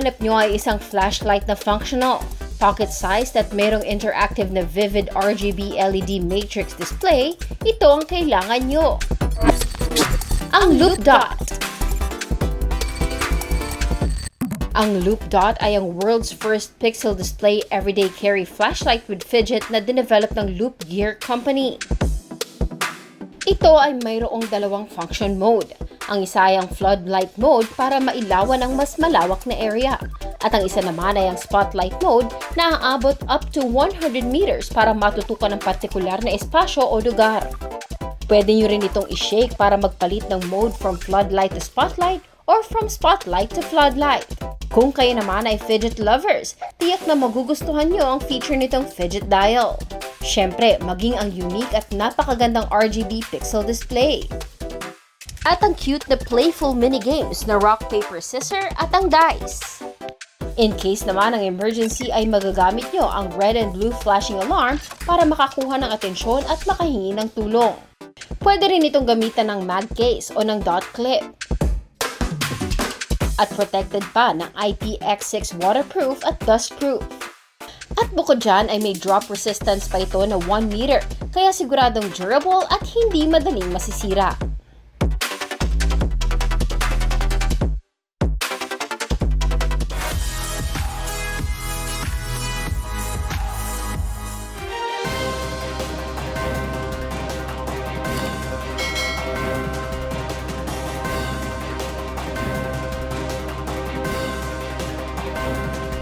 hinahanap nyo ay isang flashlight na functional, pocket-sized at mayroong interactive na vivid RGB LED matrix display, ito ang kailangan nyo. Ang Loop Dot. Ang Loop Dot ay ang world's first pixel display everyday carry flashlight with fidget na dinevelop ng Loop Gear Company. Ito ay mayroong dalawang function mode. Ang isa ay ang floodlight mode para mailawan ang mas malawak na area. At ang isa naman ay ang spotlight mode na aabot up to 100 meters para matutukan ng partikular na espasyo o lugar. Pwede nyo rin itong i-shake para magpalit ng mode from floodlight to spotlight or from spotlight to floodlight. Kung kayo naman ay fidget lovers, tiyak na magugustuhan nyo ang feature nitong fidget dial. Siyempre, maging ang unique at napakagandang RGB pixel display. At ang cute na playful minigames na rock, paper, scissor at ang dice. In case naman ng emergency ay magagamit nyo ang red and blue flashing alarm para makakuha ng atensyon at makahingi ng tulong. Pwede rin itong gamitan ng mag case o ng dot clip. At protected pa ng IPX6 waterproof at dustproof. At bukod dyan ay may drop resistance pa ito na 1 meter, kaya siguradong durable at hindi madaling masisira.